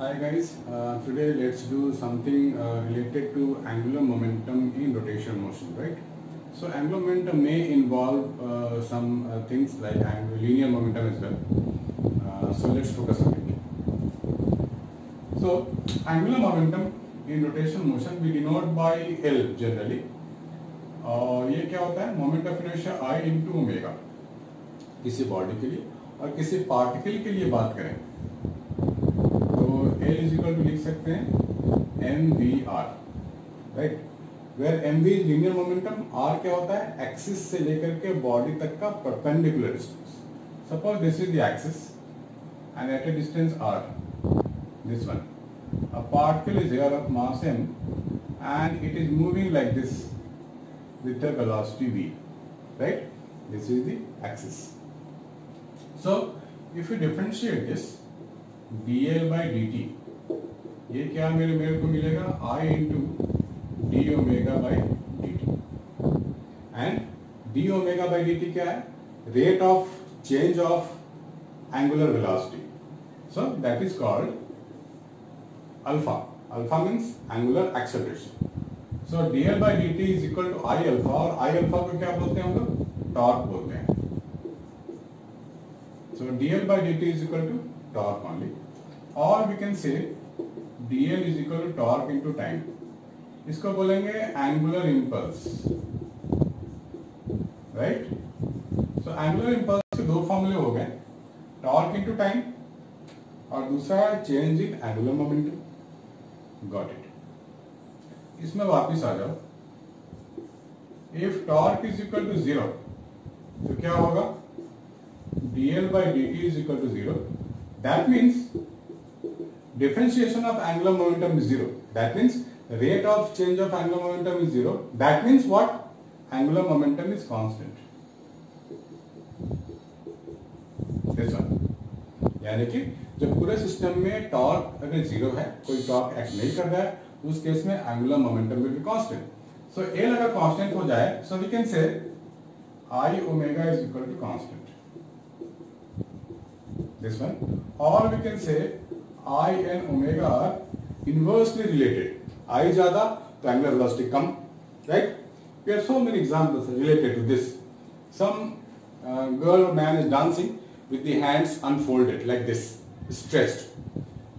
Hi guys, today let's do something related to angular momentum in rotation motion, right? So angular momentum may involve some things like linear momentum as well. So let's focus on it. So angular momentum in rotation motion we denote by L generally. ये क्या होता है? Moment of inertia I into omega किसी body के लिए और किसी particle के लिए बात करें L is equal to लिख सकते हैं mvr, right, where mv is linear momentum, r क्या होता है? एक्सिस से लेकर के बॉडी तक का perpendicular distance. Suppose this is the axis and at a distance r, this one, a particle is here of mass m and it is moving like this with a velocity v, right? This is the axis. So if you differentiate this dl by dt, ये क्या मेरे को मिलेगा? I into d omega by dt, and d omega by dt क्या है? Rate of change of angular velocity. So that is called alpha. Alpha means angular acceleration. So dl by dt is equal to I alpha, और I alpha को क्या बोलते हैं हम लोग? Torque बोलते हैं. So dl by dt is equal to torque only, or we can say dl is equal to torque into time. इसको बोलेंगे angular impulse, right? So angular impulse के दो फॉर्मूले हो गए, torque into time और दूसरा है change in angular momentum. Got it? इसमें वापिस आ जाओ. If torque is equal to 0, तो क्या होगा? dl by dt is equal to 0. That means differentiation of angular momentum is 0. That means rate of change of angular momentum is 0. That means what? Angular momentum is constant. This one. यानी कि जब पूरे system में torque अगर 0 है, कोई torque act नहीं कर रहा है, उस केस में angular momentum will be constant. So L अगर कांस्टेंट हो जाए, so we can say I omega is equal to constant. This one, or we can say I and omega are inversely related. I ज्यादा तो angular velocity come, right? We have so many examples related to this. Some girl or man is dancing with the hands unfolded like this, stretched.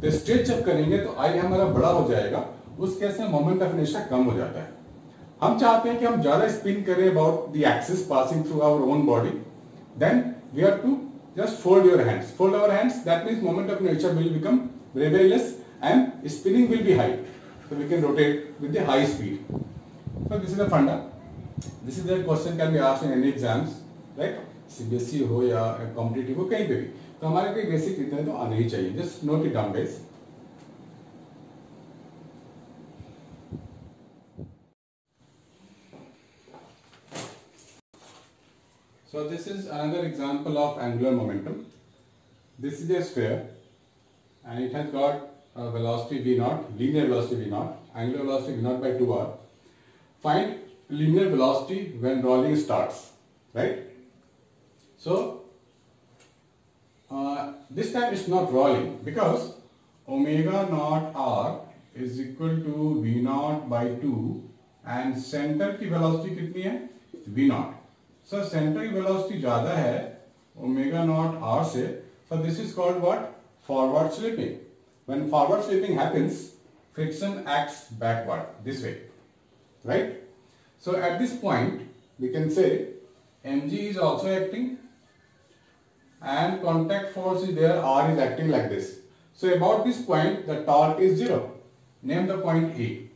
तो stretch जब करेंगे तो I हमारा बड़ा हो जाएगा, उस केस में moment of inertia कम हो जाता है. हम चाहते हैं कि हम ज्यादा spin करें about the axis passing through our own body. Then we have to just fold your hands. Fold our hands. That means moment of inertia will become very less and spinning will be high. So we can rotate with the high speed. So this is the funda. This is the question can be asked in any exams, right? CBSE हो या competitive हो, कहीं पे भी. तो हमारे कोई basic इतने तो आने ही चाहिए. Just note it down, guys. So this is another example of angular momentum. This is a sphere and it has got a velocity v0, linear velocity v0, angular velocity v0 by 2r. Find linear velocity when rolling starts, right? So this time it's not rolling because omega naught r is equal to v0 by 2 and center की velocity कितनी है? v0. So center की velocity ज़्यादा है omega naught r से. So this is called what? Forward slipping. When forward slipping happens, friction acts backward this way, right? So at this point we can say mg is also acting and contact force is there, r is acting like this. So about this point the torque is 0. Name the point A.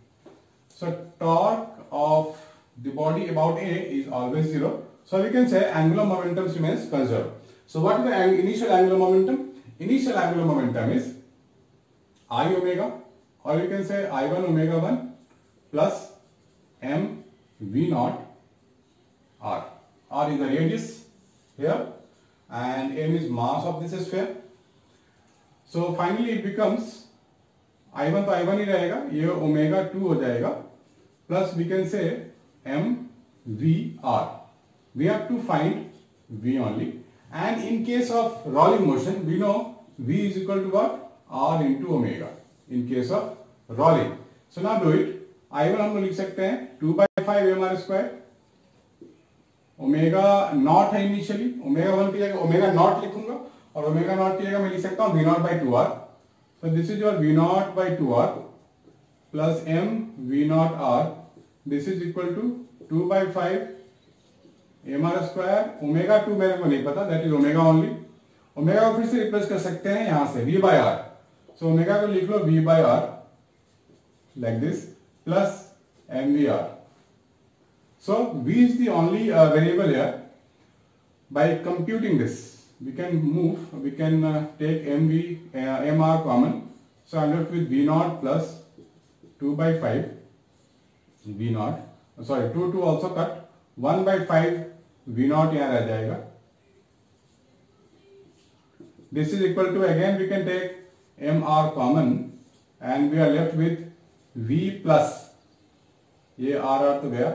So torque of the body about A is always 0. So we can say angular momentum remains conserved. So what is the initial angular momentum? Initial angular momentum is I omega, or you can say I1 omega 1 plus m v naught r. R is the radius here and m is mass of this sphere. So finally it becomes I1 तो I1 ही रहेगा, ये omega 2 हो जाएगा plus we can say m v r. We have to find v only, and in case of rolling motion we know v is equal to what? r into omega in case of rolling. So now do it. I1 हम लोग लिख सकते हैं 2/5 mr square. Omega naught है initially, omega 1 की जगह omega naught लिखूंगा और ओमेगा नॉट की जगह मैं लिख सकता हूं v0/2r. So this is your v0/2r plus m v0r. This is equal to 2/5 mr square. Omega 2 मेरे को नहीं पता, that is omega only. Omega को फिर से रिप्लेस कर सकते हैं यहां से v/r. So ओमेगा को लिख लो v/r like this plus mvr. So v is the only variable here. By computing this, we can take mr common. So I'm left with v0 plus 2/5 v0. Sorry, 2 also cut. 1/5 v0 यहाँ रह जाएगा. This is equal to, again we can take mr common and we are left with v plus, ये r तो गया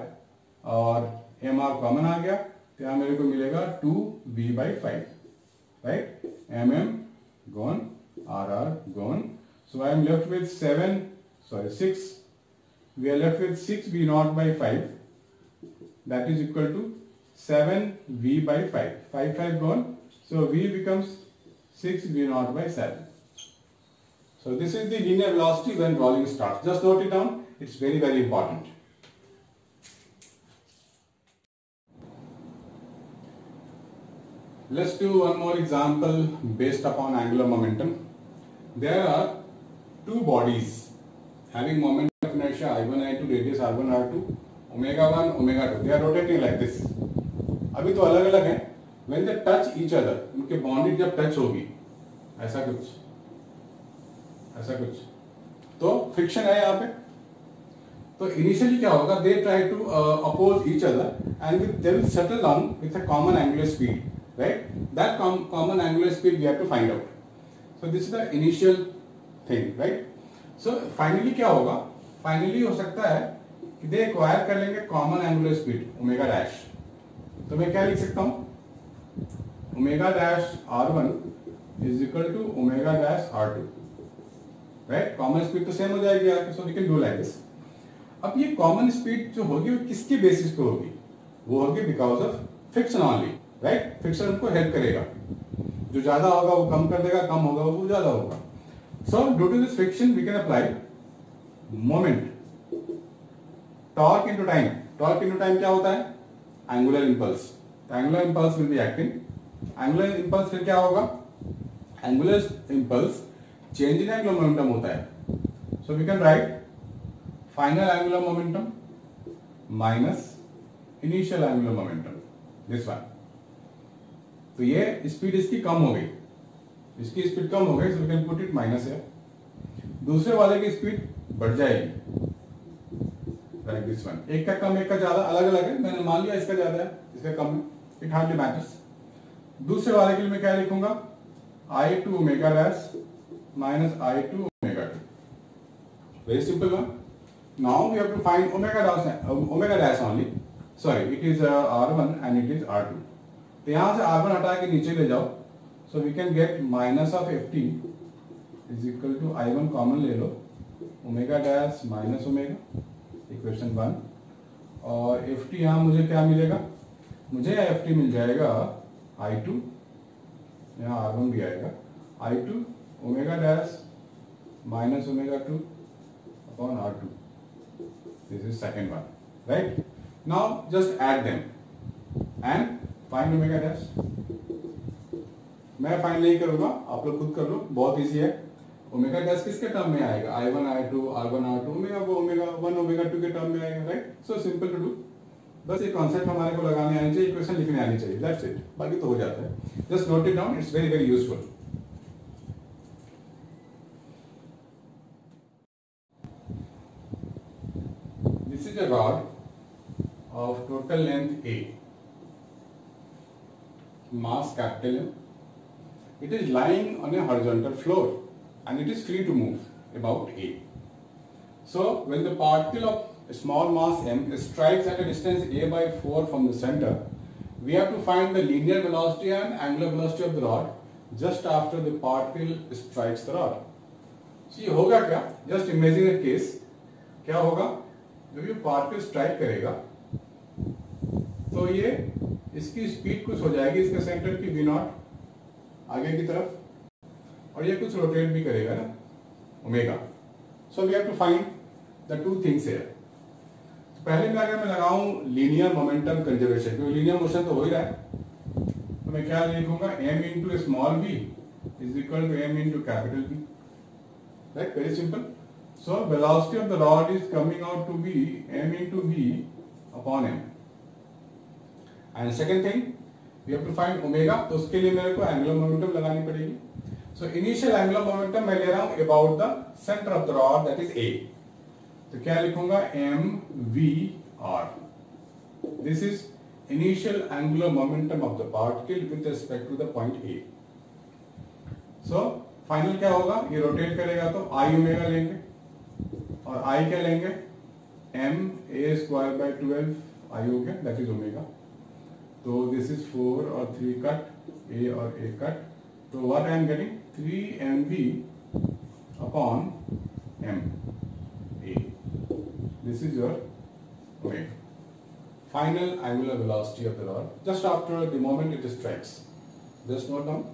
और mr common आ गया, तो यहाँ मेरे को मिलेगा 2v/5, right. mm gone, rr gone. So I am left with 6. We are left with 6v0/5. That is equal to 7v/5. 5 gone. So v becomes 6v0/7. So this is the linear velocity when rolling starts. Just note it down. It's very, very important. Let's do one more example based upon angular momentum. There are two bodies having moment of inertia I1, I2, radius R1, R2, omega 1, omega 2. They are rotating like this. अभी तो अलग अलग हैं. When they touch each other, उनके bonding जब touch होगी, ऐसा कुछ, तो फ्रिक्शन है यहाँ पे. तो इनिशियली क्या होगा, they try to oppose each other and they will settle down with a common angular speed, right. That common angular speed we have to find out. So this is the initial thing, right. So finally क्या होगा, finally हो सकता है कि दे acquire कर लेंगे common angular speed omega dash. तो मैं क्या लिख सकता हूं, omega dash r1 is equal to omega dash r2, right. Common speed तो सेम हो जाएगी यार, so we can do like this. अब ये कॉमन स्पीड जो होगी वो किसके बेसिस पे होगी, वो होगी because of friction only, right. Friction हमको हेल्प करेगा, जो ज्यादा होगा वो कम कर देगा, कम होगा वो ज्यादा होगा. So due to this friction we can apply moment, torque into time. Torque into time क्या होता है, angular impulse. Angular impulse will be acting. Angular impulse फिर क्या होगा, angular impulse change in angular momentum होता है. So we can write final angular momentum minus initial angular momentum, this one. तो ये स्पीड इसकी कम हो गई, इसकी स्पीड कम हो गई, so we can put it minus है. दूसरे वाले की स्पीड बढ़ जाएगी, लाइक दिस वन. एक का कम एक का ज्यादा अलग अलग है, मैंने मान लिया इसका ज्यादा है इसका कम है, इट हार्डली मैटर्स. दूसरे वाले के लिए मैं क्या लिखूंगा, I2 omega dash minus I2 omega 2. Very simple one. Now we have to find omega dash only. Sorry, it is R1 and it is R2. तो यहाँ से R1 हटा के नीचे ले जाओ. So we can get minus of Ft is equal to I1 common ले लो, omega dash minus omega, equation 1. और Ft यहाँ मुझे क्या मिलेगा, मुझे Ft मिल जाएगा I2, यहाँ R1 भी आएगा, I2 omega dash minus omega 2 upon R2. This is second one, right? Now just add them and find omega dash. मैं फाइंड नहीं करूंगा, आप लोग खुद कर लो, बहुत इजी है. ओमेगा डैश किसके टर्म में आएगा, I1 I2 R1 R2 में, अब ओमेगा 1 ओमेगा 2 के टर्म में आएगा, right. So simple to do. बस ये कॉन्सेप्ट हमारे को लगाने आनी चाहिए, इक्वेशन लिखने आनी चाहिए, दैट्स इट. बाकी तो हो जाता है. Just note it down, it's very very useful. This is a rod of total length A, mass capital M. It is lying on a horizontal floor and it is free to move about A. So when the particle of a small mass m strikes at a distance a by 4 from the center, we have to find the linear velocity and angular velocity of the rod just after the particle strikes the rod. ये होगा क्या, just imagine ए case, क्या होगा जब ये particle strike करेगा तो ये इसकी स्पीड कुछ हो जाएगी इसके सेंटर की v नॉट आगे की तरफ, और ये कुछ रोटेट भी करेगा ना omega. So we have to find the two things here. पहले में अगर मैं लगाऊं लीनियर मोमेंटम कंजर्वेशन, क्योंकि लीनियर मोशन तो हो ही रहा है, तो मैं क्या लिखूंगा, m into small v is equal to m into capital V. Right, very simple. So velocity of the rod is coming out to be m into v upon m. And second thing, we have to find omega. तो उसके लिए मेरे को angular momentum लगानी पड़ेगी. So initial angular momentum मैं ले रहा हूँ about the center of the rod, that is A. तो क्या लिखूंगा, m v r. This is initial angular momentum of the particle with respect to the point A. So final क्या होगा, ये रोटेट करेगा तो आई ओमेगा लेंगे, और आई क्या लेंगे, एम ए स्क्वायर बाई 12 आई हो गया, दैट इज ओमेगा. तो दिस इज 4 और 3 कट, ए और ए कट, तो what I am getting 3mv upon m a. This is your omega. Final angular velocity of the rod just after the moment it strikes. Just note down,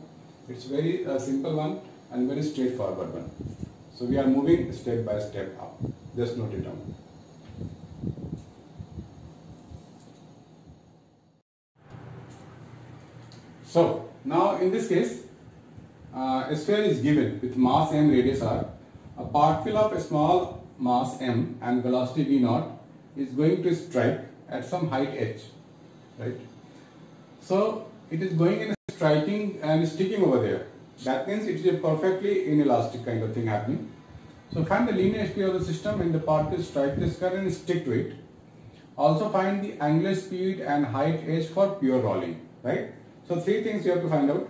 it's very simple one and very straightforward one. So we are moving step by step up. Just note it down. So now in this case, a sphere is given with mass m, radius r. A particle of a small mass m and velocity v naught is going to strike at some height h, right? So it is going and striking and sticking over there. That means it is a perfectly inelastic kind of thing happening. So find the linear speed of the system when the particles strike this current and stick to it. Also find the angular speed and height h for pure rolling, right? So three things you have to find out.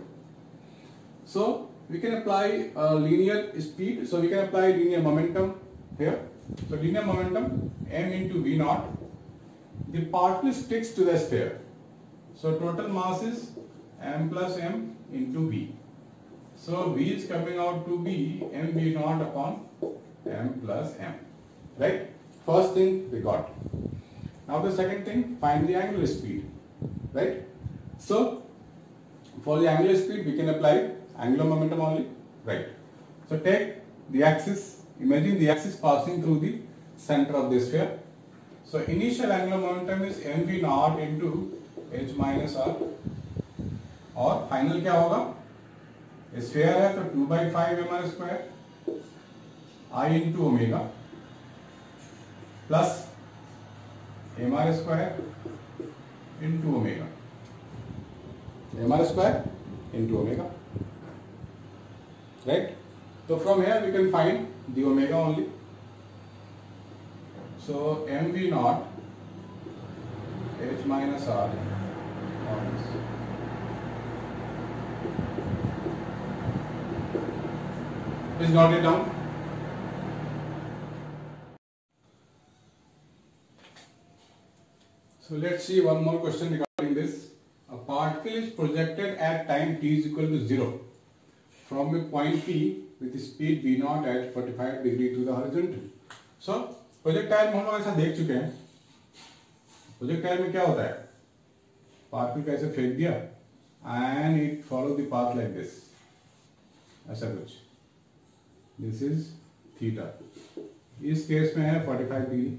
So we can apply linear speed. So we can apply linear momentum here. So linear momentum m into v naught. The particle sticks to the sphere. So total mass is m plus m into v. So v is coming out to be mv naught upon m plus m, right? First thing we got. Now the second thing, find the angular speed, right? So for the angular speed we can apply angular momentum only, right? So take the axis, imagine the axis passing through the center of the sphere. So initial angular momentum is mv naught into h minus r, और final क्या होगा, sphere है तो 2/5 mr square I into omega plus mr square into omega, mr square into omega, right? तो from here we can find the omega only. So mv not h minus r on this. Please note it down. So let's see one more question regarding this. A particle is projected at time t is equal to 0 from a point P with speed v naught at 45 degree to the horizontal. So projectile में हम लोग ऐसा देख चुके हैं. Projectile में क्या होता है, पार्टिकल कैसे फेंक दिया and it follow the path like this, ऐसा कुछ. This is theta. इस केस में है 45 डिग्री.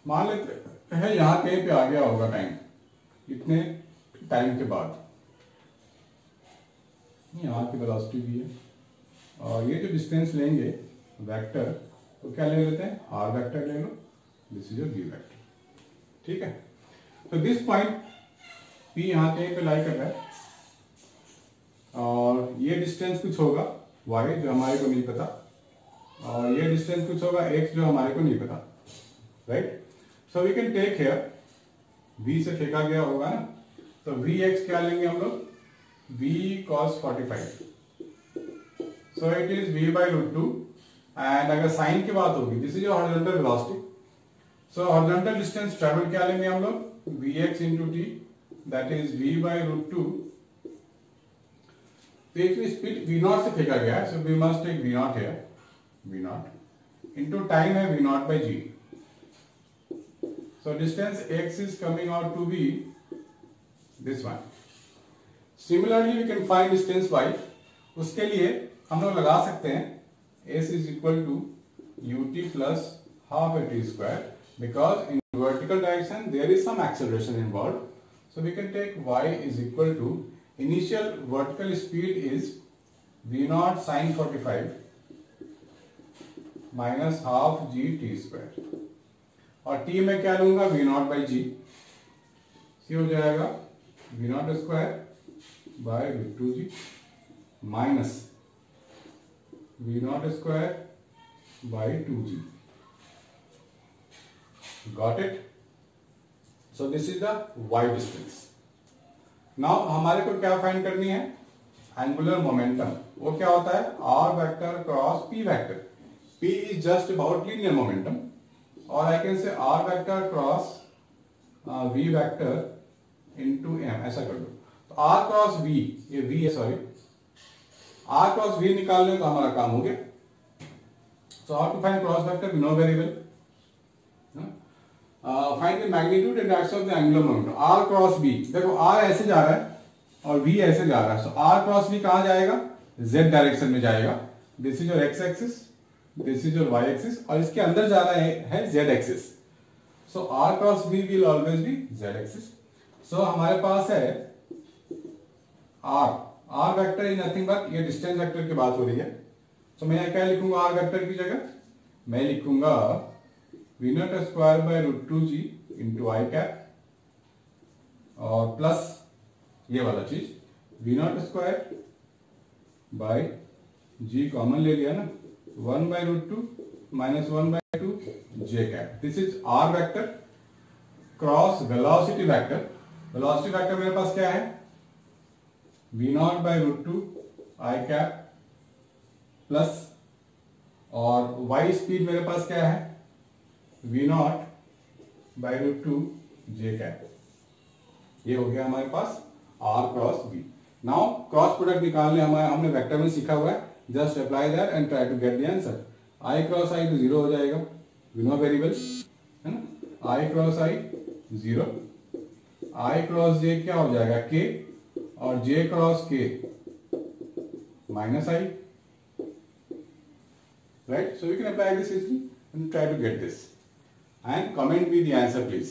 मान लेते हैं यहाँ कहीं पे आ गया होगा टाइम, इतने टाइम के बाद यहाँ की वेलोसिटी भी है, और ये जो डिस्टेंस लेंगे वेक्टर, तो क्या ले लेते हैं, आर वेक्टर ले लो, this is your V vector. ठीक है. तो दिस पॉइंट पी यहाँ कहीं पे लाई कर रहा है, और ये डिस्टेंस कुछ होगा y जो हमारे को नहीं पता, और ये डिस्टेंस कुछ होगा x जो हमारे को नहीं पता, right? So we can take here v से फेंका गया होगा ना, तो vx क्या लेंगे हम लोग, v cos 45. So it is v by root 2. And अगर साइन की बात होगी, this is your horizontal velocity. So horizontal distance travel क्या लेंगे हम लोग, vx into t, that is v by root 2. तो एक स्पीड v naught से फेंका गया है, so we must take v naught here. v naught into time है v naught by g. So distance x is coming out to be this one. Similarly we can find distance y. उसके लिए हम लोग लगा सकते हैं s is equal to ut plus half a t square, because in vertical direction there is some acceleration involved. So we can take y is equal to initial vertical speed is v naught sin 45 minus half g t square, और t में क्या लूंगा v naught by g, c हो जाएगा v naught square by root 2g minus v naught square by 2g. Got it? So this is the y distance. Now हमारे को क्या find करनी है? Angular momentum. वो क्या होता है? r vector cross p vector. p is just about linear momentum, or I can say r vector cross v vector into m. ऐसा कर दो. तो r क्रॉस v, ये v है सॉरी, r क्रॉस v निकाल लें तो हमारा काम हो गया. So how to find cross vector? We know very well. Find the magnitude and axis of the angular momentum. R cross v. देखो r ऐसे जा रहा है और v ऐसे जा रहा है. So r cross v कहाँ जाएगा? z डायरेक्शन में जाएगा. This is your x axis, this is your y axis, और इसके अंदर जा रहा है z axis. So r cross v will always be z axis. So हमारे पास है r vector is nothing but, ये डिस्टेंस वेक्टर की बात हो रही है. तो मैं क्या लिखूंगा r वेक्टर की जगह? मैं लिखूंगा v naught square by root 2g into i cap, और प्लस ये वाला चीज v naught square by g common ले लिया ना, 1 by root 2 minus 1 by 2 j cap. This is r vector cross velocity vector. Velocity vector मेरे पास क्या है? v naught by root 2 i cap plus, और y स्पीड मेरे पास क्या है? v naught by root 2 j cap. ये हो गया हमारे पास r cross v. Now cross product निकालने हमने वेक्टर में सीखा हुआ है. Just apply that and try to get the answer. i cross i तो 0 हो जाएगा, वी नो वेरी वेल, है ना. i cross i 0, i cross j क्या हो जाएगा? k, और j cross k minus i. Right? So we can apply this easily and try to get this. And comment with the answer please.